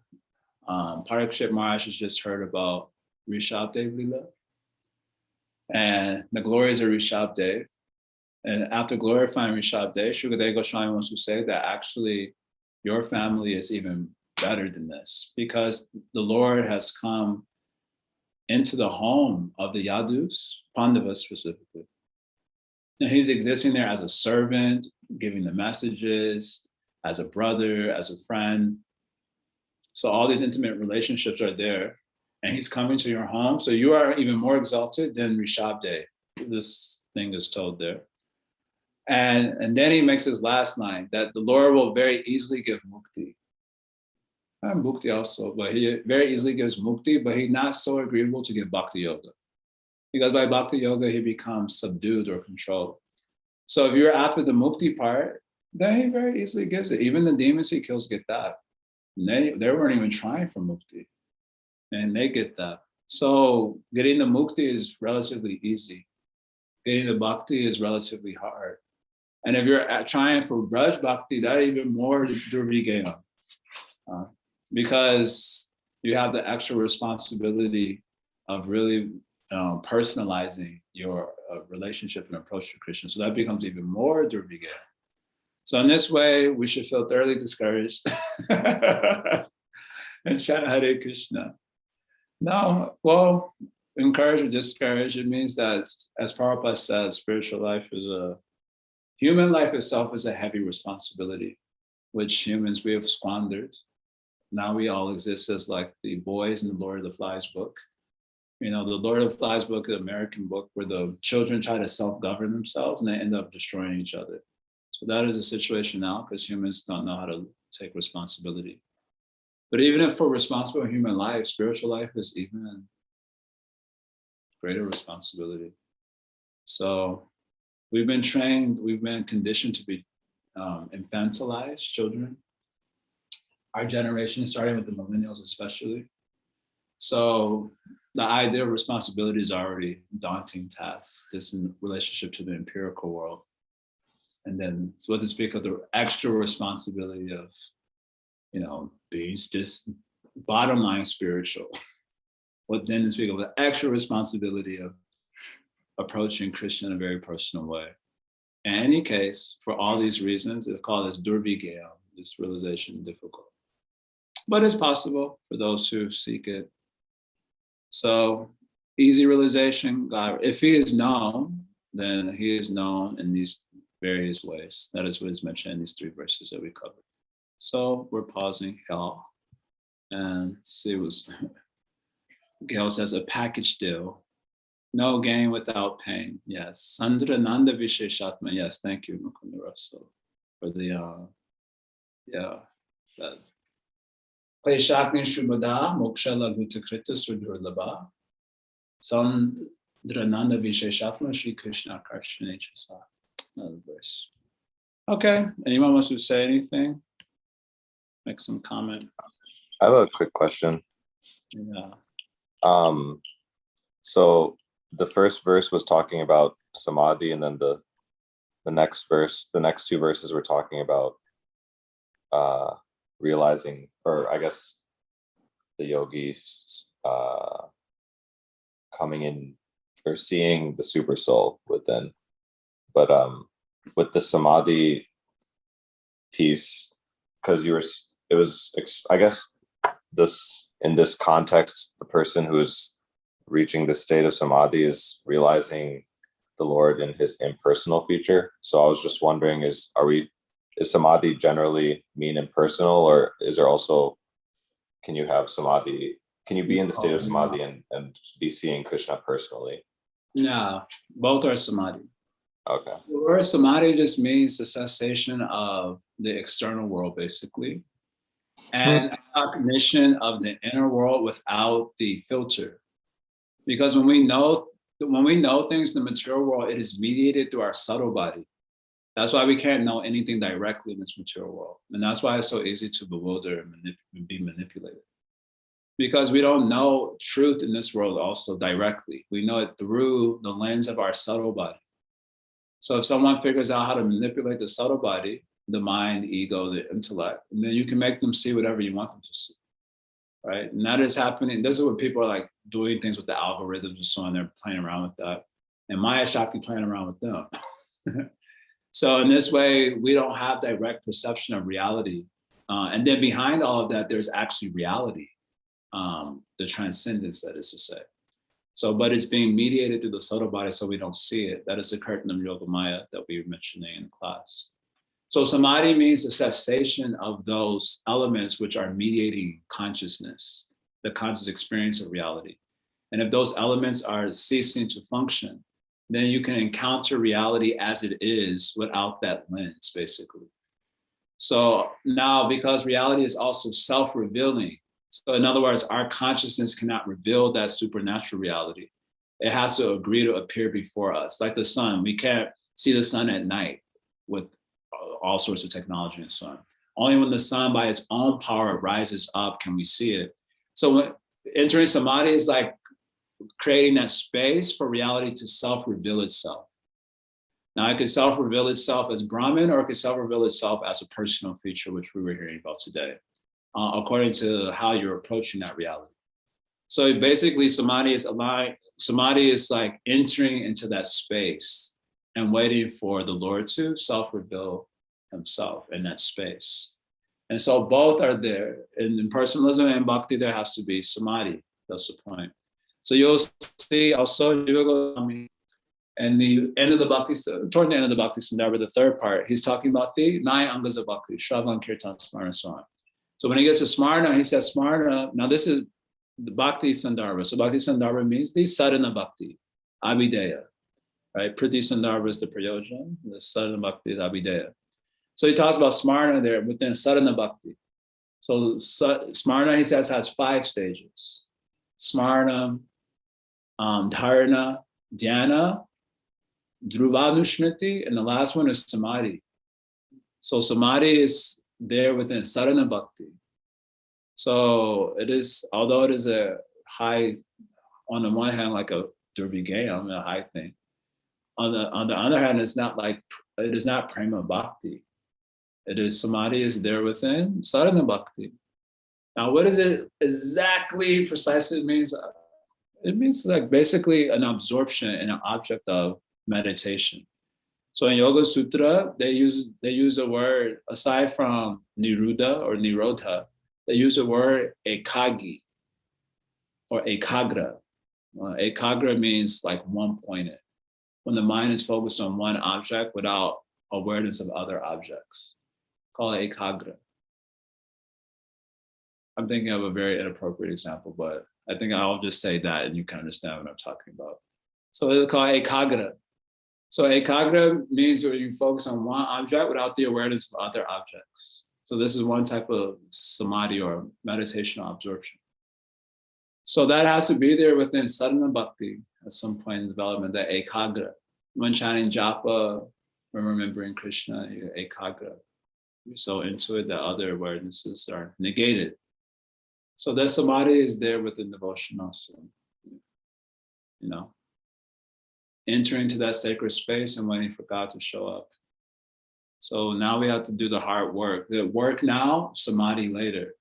Parikshit Maharaj has just heard about Rishabdev Lila and the glories of Rishabdev. And after glorifying Rishabdev, Shukadeva Goswami wants to say that actually your family is even better than this because the Lord has come into the home of the Yadus, Pandavas specifically. And he's existing there as a servant, giving the messages, as a brother, as a friend. So all these intimate relationships are there. And he's coming to your home. So you are even more exalted than Rishabdev. This thing is told there. And then he makes his last line that the Lord will very easily give mukti. And mukti also, but he very easily gives mukti, but he's not so agreeable to give bhakti yoga. Because by bhakti yoga, he becomes subdued or controlled. So if you're after the mukti part, then he very easily gives it. Even the demons he kills get that. And they weren't even trying for mukti. And they get that. So getting the mukti is relatively easy. Getting the bhakti is relatively hard. And if you're trying for Braj Bhakti, that's even more Durvigeya. Because you have the extra responsibility of really personalizing your relationship and approach to Krishna. So that becomes even more Durvigeya. So in this way, we should feel thoroughly discouraged and chant Hare Krishna. No, well, encouraged or discouraged, it means that, as Prabhupada said, spiritual life human life itself is a heavy responsibility, which humans we have squandered. Now we all exist as like the boys in the Lord of the Flies book. The Lord of the Flies book, an American book where the children try to self-govern themselves and they end up destroying each other. So that is a situation now because humans don't know how to take responsibility. But even if for responsible human life, spiritual life is even greater responsibility. So we've been trained, we've been conditioned to be infantilized children. Our generation, starting with the millennials especially. So the idea of responsibility is already a daunting task, just in relationship to the empirical world. And then, so what to speak of the extra responsibility of, being just bottom line spiritual. What then to speak of the extra responsibility of approaching Krishna in a very personal way. In any case, for all these reasons, it's called as durvigaya, this realization difficult. But it's possible for those who seek it. So easy realization, God, if he is known, then he is known in these various ways. That is what is mentioned in these 3 verses that we covered. So we're pausing here and see what Gail says, a package deal. No gain without pain. Yes. Sandra Nanda Visheshatma. Yes, thank you, Mukunda Russell, for the that Kleshakni Shubhada Moksha Lagutakrita Sudurlaba. Sandra Nanda Visheshatma Shri Krishna Karshane Chasa. Another verse. Okay. Anyone wants to say anything? Make some comment. I have a quick question. Yeah. So the first verse was talking about samadhi, and then the next verse, the next 2 verses were talking about realizing, or I guess the yogis coming in or seeing the super soul within. But with the samadhi piece, because I guess this, in this context, the person who's reaching the state of samadhi is realizing the Lord in his impersonal feature. So I was just wondering, is samadhi generally mean impersonal, or is there also, can you have samadhi, can you be in the state of samadhi and be seeing Krishna personally? No, both are samadhi. Okay. The word samadhi just means the cessation of the external world, basically, and cognition of the inner world without the filter. Because when we know things in the material world, it is mediated through our subtle body. That's why we can't know anything directly in this material world. And that's why it's so easy to bewilder and be manipulated. Because we don't know truth in this world also directly. We know it through the lens of our subtle body. So if someone figures out how to manipulate the subtle body, the mind, the ego, the intellect, and then you can make them see whatever you want them to see, right? And that is happening. This is what people are like doing things with the algorithms and so on. They're playing around with that. And Maya Shakti playing around with them. So in this way, we don't have direct perception of reality. And then behind all of that, there's actually reality, the transcendence, that is to say. So, but it's being mediated through the subtle body, so we don't see it. That is the curtain of Yoga Maya that we were mentioning in class. So samadhi means the cessation of those elements which are mediating consciousness, the conscious experience of reality. And if those elements are ceasing to function, then you can encounter reality as it is without that lens, basically. So now, because reality is also self-revealing, so in other words, our consciousness cannot reveal that supernatural reality. It has to agree to appear before us. Like the sun, we can't see the sun at night with all sorts of technology and so on. Only when the sun by its own power rises up can we see it. So when entering samadhi is like creating that space for reality to self-reveal itself. Now it could self-reveal itself as Brahman, or it could self-reveal itself as a personal feature, which we were hearing about today. According to how you're approaching that reality. So basically samadhi is like entering into that space and waiting for the Lord to self-reveal himself in that space. And so both are there. In personalism and bhakti, there has to be samadhi. That's the point. So you'll see also Jiva Goswami, and the end of the bhakti, toward the end of the bhakti sandarbha, the 3rd part, he's talking about the 9 angas of bhakti, Shravan, Kirtan, Smarna, and so on. So when he gets to Smarna, he says Smarna, now this is the Bhakti Sandarbha. So Bhakti Sandarbha means the sadhana bhakti, abhideya, right? Priti Sandarbha is the prayojan, the sadhana bhakti is abhideya. So he talks about Smarna there within sadhana bhakti. So Smarna, he says, has 5 stages. Smarna, Dharana, Dhyana, Dhruvanushmriti, and the last one is Samadhi. So Samadhi is there within Sarana Bhakti. So it is, although it is a high, on the one hand, like a Durvigayam, a high thing. On the other hand, it's not like, it is not Prema Bhakti. It is Samadhi is there within Sarana Bhakti. Now, what does it exactly precisely means? It means like basically an absorption in an object of meditation. So in Yoga Sutra, they use the word, aside from Niruddha or Nirodha, they use the word ekagi or ekagra. Ekagra means like one-pointed. When the mind is focused on one object without awareness of other objects. Call it ekagra. I'm thinking of a very inappropriate example, but I think I'll just say that and you can understand what I'm talking about. So it's called ekagra. So ekagra means where you focus on one object without the awareness of other objects. So this is one type of samadhi or meditational absorption. So that has to be there within sadhana bhakti at some point in development, that ekagra. When chanting japa, remembering Krishna, you're ekagra. You're so into it that other awarenesses are negated. So that samadhi is there within devotion also. You know, entering to that sacred space and waiting for God to show up. So now we have to do the hard work. The work now, samadhi later.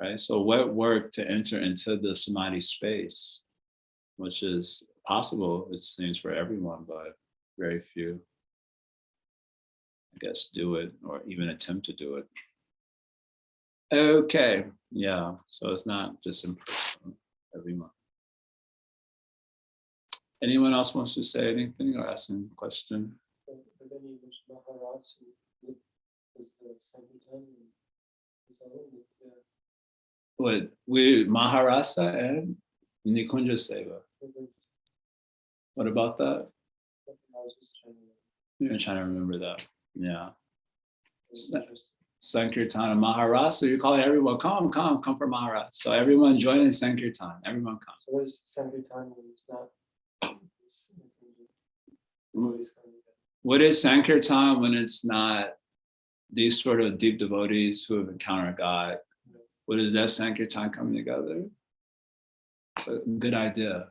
Right? So what work to enter into the samadhi space, which is possible, it seems, for everyone, but very few, I guess, do it or even attempt to do it. Okay, yeah, so it's not just impersonal, everyone. Anyone else wants to say anything or ask any question? What, we Maharasa and Nikunja Seva. What about that? You're trying to remember that. Yeah. Sankirtan Maharasa, you're calling everyone, come for Maharasa. So everyone join in Sankirtan. Everyone come. So what is Sankirtan when it's not? What is Sankirtan when it's not these sort of deep devotees who have encountered God? What is that Sankirtan coming together? It's a good idea.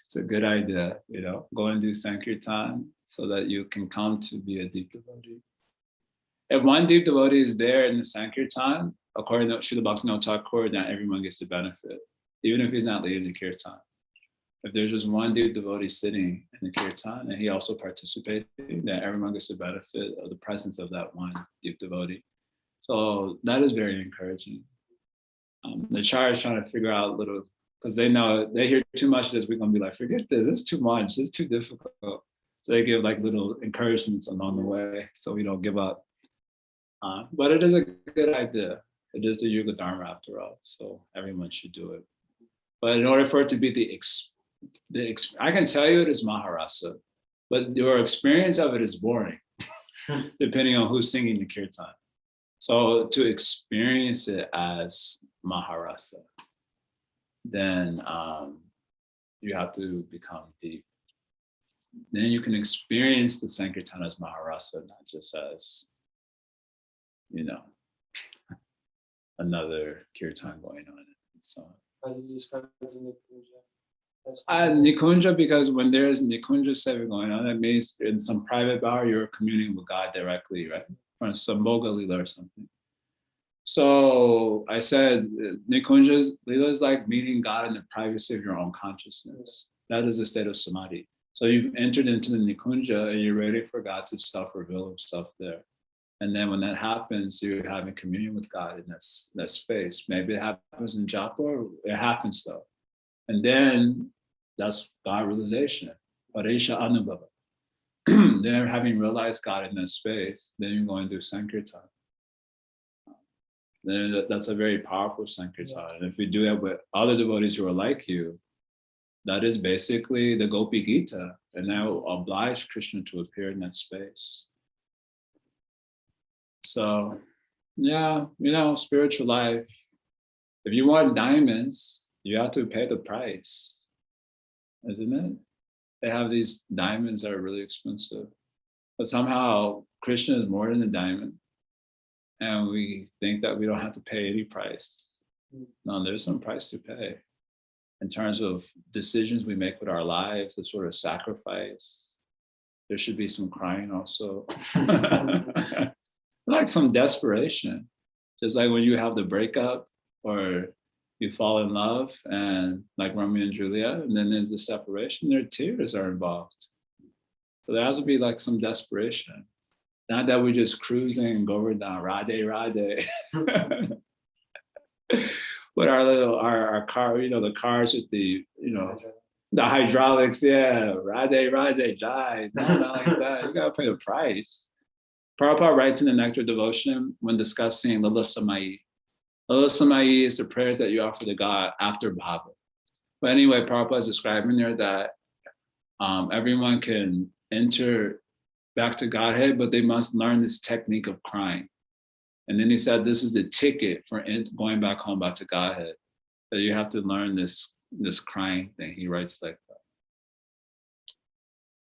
It's a good idea, you know, go and do Sankirtan so that you can come to be a deep devotee. If one deep devotee is there in the Sankirtan, according to Srila Bhaktivinoda Thakur, then everyone gets to benefit, even if he's not leading the Kirtan. If there's just one deep devotee sitting in the Kirtan and he also participating, then everyone gets the benefit of the presence of that one deep devotee. So that is very encouraging. The Acharya is trying to figure out little, because they know, they hear too much of this, we're going to be like, forget this, it's too much, it's too difficult. So they give like little encouragements along the way so we don't give up. But it is a good idea. It is the Yuga Dharma after all, so everyone should do it. But in order for it to be I can tell you it is Maharasa, but your experience of it is boring, depending on who's singing the kirtan. So to experience it as Maharasa, then you have to become deep. Then you can experience the Sankirtan as Maharasa, not just as, you know, another kirtan going on. So How do you describe Nikunja? Nikunja, because when there's Nikunja Seva going on, that means in some private bar, you're communing with God directly, right? From some Moga Lila or something. So I said, Nikunja Lila is like meeting God in the privacy of your own consciousness. That is a state of samadhi. So you've entered into the Nikunja and you're ready for God to self-reveal himself there. And then when that happens, you're having communion with God in that space. Maybe it happens in japa, or it happens though. And then that's God realization, Paresha Anubhava. Then having realized God in that space, then you're going to do Sankirtan. Then that's a very powerful Sankirtan. And if you do that with other devotees who are like you, that is basically the Gopi Gita, and that will oblige Krishna to appear in that space. So yeah, spiritual life. If you want diamonds, you have to pay the price, isn't it? They have these diamonds that are really expensive. But somehow Krishna is more than a diamond. And we think that we don't have to pay any price. No, there's some price to pay. In terms of decisions we make with our lives, the sort of sacrifice, there should be some crying also. Like some desperation. Just like when you have the breakup or you fall in love, and like Romeo and Juliet, and then there's the separation, their tears are involved. So there has to be like some desperation. Not that we're just cruising and going down, Radhe, Radhe. With our car, the cars with the, the hydraulics, yeah, Radhe, Radhe, Jai, not like that. You gotta pay the price. Prabhupada writes in the Nectar Devotion when discussing Lila Samayi. Lila Samayi is the prayers that you offer to God after Bhava. But anyway, Prabhupada is describing there that everyone can enter back to Godhead, but they must learn this technique of crying. And then he said, this is the ticket for going back home, back to Godhead. That you have to learn this crying thing. He writes like that.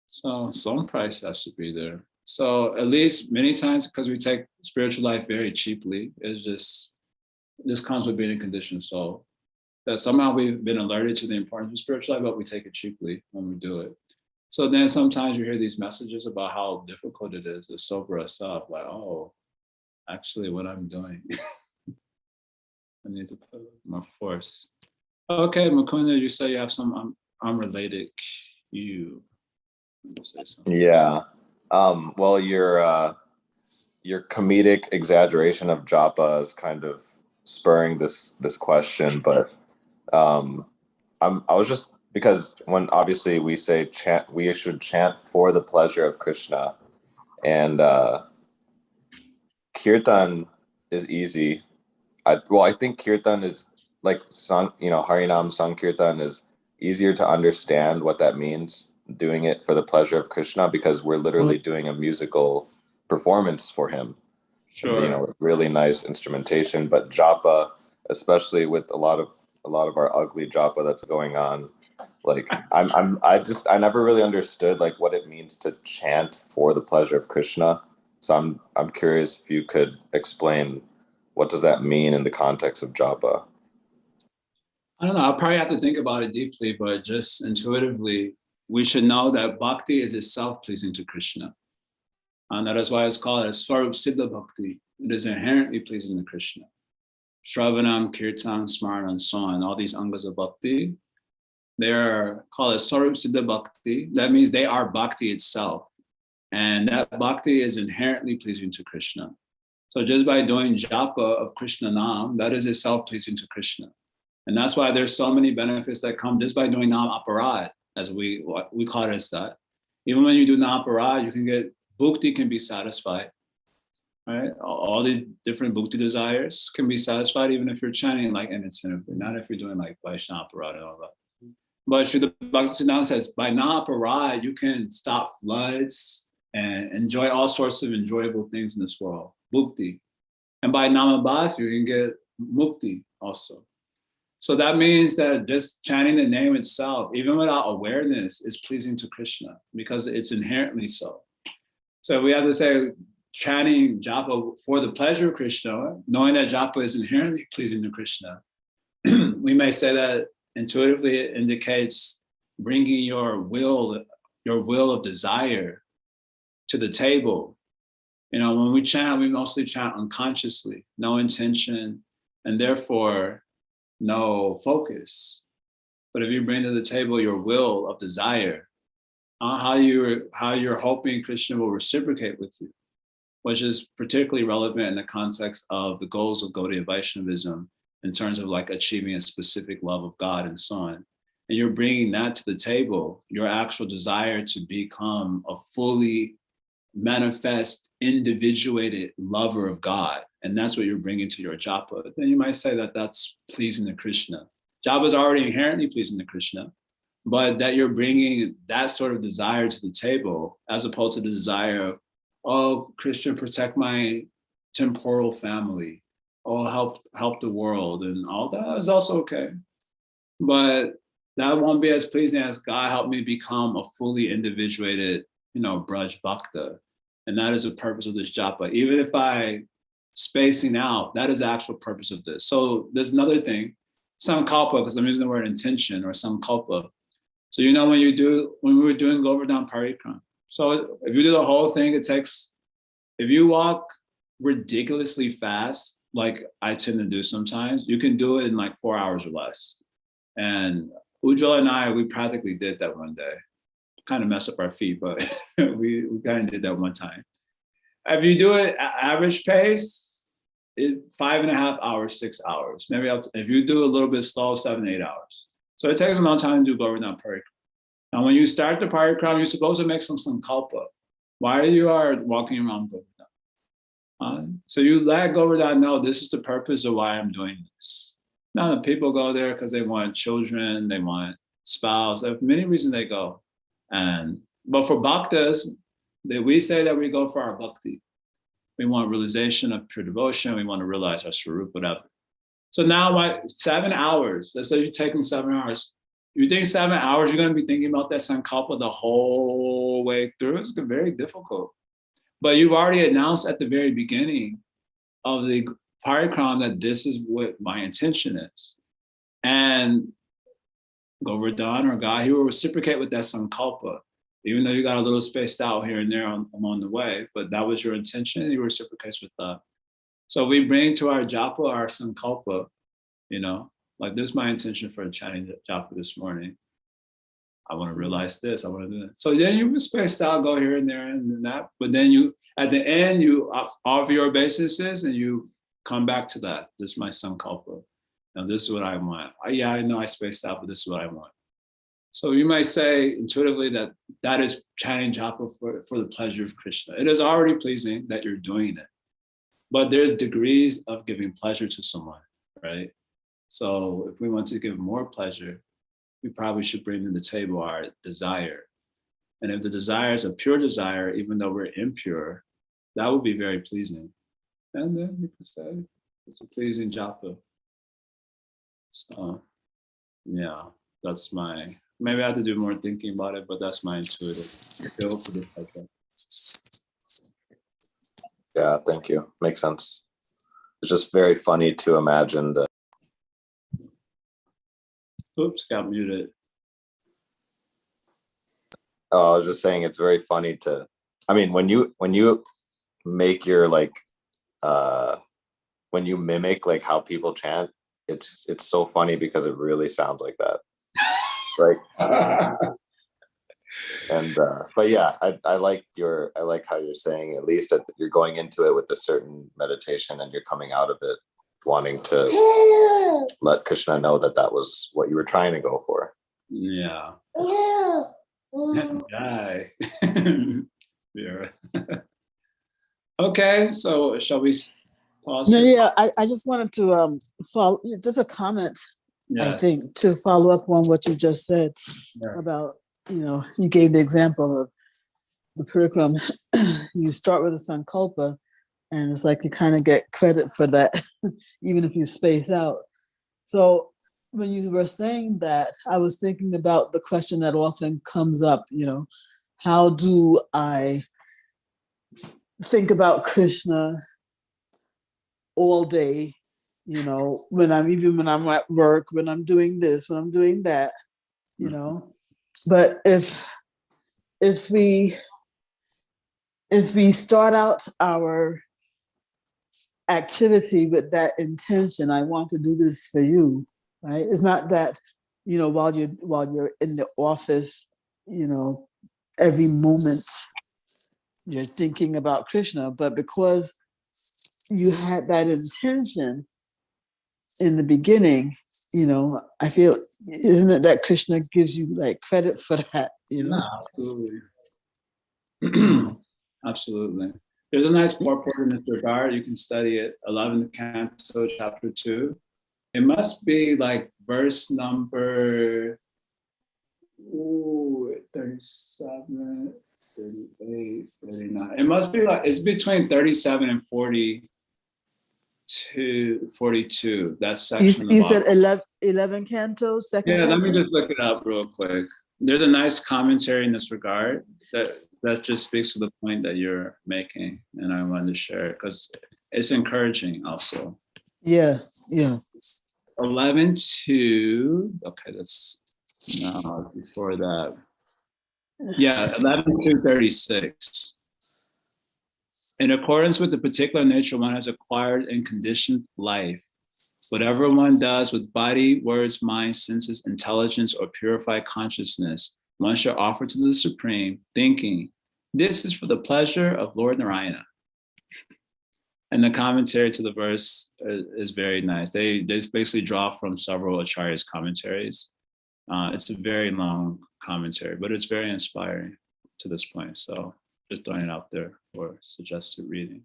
So some price has to be there. So at least many times, because we take spiritual life very cheaply, this comes with being a conditioned soul. That somehow we've been alerted to the importance of spiritual life, but we take it cheaply when we do it. So then sometimes you hear these messages about how difficult it is to sober us up. Like, oh, actually what I'm doing, I need to put more force. Okay, Mukunda, you say you have some unrelated cue. Say something. Yeah. Well, your comedic exaggeration of japa is kind of spurring this question, but I was just, because when obviously we say we should chant for the pleasure of Krishna, and kirtan is easy. I think kirtan is like Harinam Sankirtan is easier to understand what that means, doing it for the pleasure of Krishna, because we're literally doing a musical performance for him. Sure. With really nice instrumentation. But japa, especially with a lot of our ugly japa that's going on, like I never really understood like what it means to chant for the pleasure of Krishna. So I'm curious if you could explain what does that mean in the context of japa. I don't know. I'll probably have to think about it deeply, but just intuitively, we should know that bhakti is itself pleasing to Krishna. And that is why it's called as Swarup Siddha Bhakti. It is inherently pleasing to Krishna. Shravanam, Kirtan, Smaran, and so on, all these angas of bhakti, they're called as Swarup Siddha Bhakti. That means they are bhakti itself. And that bhakti is inherently pleasing to Krishna. So just by doing japa of Krishna Nam, that is itself pleasing to Krishna. And that's why there's so many benefits that come just by doing Nam Aparad, as we call it as that. Even when you do Nam Aparad, you can get, bhukti can be satisfied, right? All these different bhukti desires can be satisfied even if you're chanting like inattentively, not if you're doing like Vaishnava Aparad and all that. But Srila Bhaktivinoda says, by Nam Aparad, you can stop floods and enjoy all sorts of enjoyable things in this world, bhukti. And by Namabhas, you can get mukti also. So that means that just chanting the name itself, even without awareness, is pleasing to Krishna because it's inherently so. So we have to say, chanting japa for the pleasure of Krishna, knowing that japa is inherently pleasing to Krishna. We may say that intuitively it indicates bringing your will of desire to the table. When we chant, we mostly chant unconsciously, no intention, and therefore no focus. But if you bring to the table your will of desire, how you're hoping Krishna will reciprocate with you, which is particularly relevant in the context of the goals of Gaudiya Vaishnavism in terms of like achieving a specific love of God and so on. And you're bringing that to the table, your actual desire to become a fully manifest, individuated lover of God. And that's what you're bringing to your japa. Then you might say that that's pleasing to Krishna. Japa is already inherently pleasing to Krishna, but that you're bringing that sort of desire to the table, as opposed to the desire of, oh, Krishna, protect my temporal family, oh, help the world, and all that is also okay. But that won't be as pleasing as God help me become a fully individuated, Braj Bhakta. And that is the purpose of this japa. Even if I spacing out, that is the actual purpose of this. So there's another thing, sankalpa, because I'm using the word intention or sankalpa. So when we were doing Govardhan Parikram. So if you do the whole thing, if you walk ridiculously fast, like I tend to do sometimes, you can do it in like 4 hours or less. And Ujjwala and I, we practically did that one day. Kind of mess up our feet, but we kind of did that one time. If you do it at average pace, 5.5 hours, 6 hours. Maybe if you do a little bit slow, 7, 8 hours. So it takes a long time to do Govardhan Parikram. Now, when you start the Parikram, you're supposed to make some sankalpa. Why you are walking around Govardhan? So you let Govardhan know this is the purpose of why I'm doing this. Now, the people go there because they want children, they want spouse. There are many reasons they go. But for bhaktas, we say that we go for our bhakti. We want realization of pure devotion. We want to realize our swarup, whatever. So now, 7 hours. Let's say you're taking 7 hours. You think 7 hours, you're going to be thinking about that sankalpa the whole way through. It's very difficult. But you've already announced at the very beginning of the parikram that this is what my intention is. And Govardhan or God, he will reciprocate with that sankalpa, even though you got a little spaced out here and there along the way, but that was your intention, he reciprocates with that. So we bring to our japa, our sankalpa, like this is my intention for chanting japa this morning. I want to realize this, I want to do that. So then you spaced out, go here and there and that, but then at the end, you offer your obeisances and you come back to that. This is my sankalpa. Now this is what I want. Yeah, I know I spaced out, but this is what I want. So you might say intuitively that is chanting japa for the pleasure of Krishna. It is already pleasing that you're doing it, but there's degrees of giving pleasure to someone, right? So if we want to give more pleasure, we probably should bring to the table our desire. And if the desire is a pure desire, even though we're impure, that would be very pleasing. And then you can say it's a pleasing japa. So yeah, that's maybe I have to do more thinking about it, but that's my intuitive feel for this subject. Yeah, thank you. Makes sense. It's just very funny to imagine that. Oops, got muted. Oh, I was just saying it's very funny when you make your when you mimic like how people chant, it's so funny because it really sounds like that. Like and but yeah, I like how you're saying, at least you're going into it with a certain meditation and you're coming out of it wanting to let Krishna know that was what you were trying to go for. Yeah. Jai. Yeah. Okay, so shall we pause? No, yeah, I just wanted to follow, just a comment, yes. I think, to follow up on what you just said about, you gave the example of the Parikram. You start with a sankalpa, and it's like you kind of get credit for that, even if you space out. So when you were saying that, I was thinking about the question that often comes up, how do I think about Krishna all day, when I'm at work, when I'm doing this, when I'm doing that, But if we start out our activity with that intention, I want to do this for you, right? It's not that, while you're in the office, every moment you're thinking about Krishna, but because you had that intention in the beginning, I feel, isn't it that Krishna gives you like credit for that? Absolutely. Absolutely. There's a nice purport in this regard. You can study it, 11th canto, chapter 2. It must be like verse number 37, 38, 39. It must be like, it's between 37 and 40 to 42. That You, section. you said 11 cantos, second Yeah, let me canto? just look it up real quick. There's a nice commentary in this regard that just speaks to the point that you're making, and I wanted to share it because it's encouraging also. Yeah, yeah. 11 to, okay, that's no, before that. Yeah, 11 to 36. In accordance with the particular nature one has acquired and conditioned life, whatever one does with body, words, mind, senses, intelligence, or purified consciousness, one shall offer to the Supreme, thinking, this is for the pleasure of Lord Narayana. And the commentary to the verse is very nice. They basically draw from several Acharya's commentaries. It's a very long commentary, but it's very inspiring to this point. So just throwing it out there for suggested reading.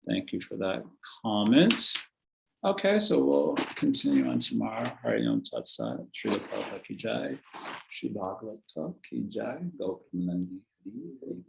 Thank you for that comment. Okay, so we'll continue on tomorrow. Hari Om Tat Sat, Srila Prabhupada Ki Jai, Sri Bhagavatam Ki Jai, Gopinandi Hari.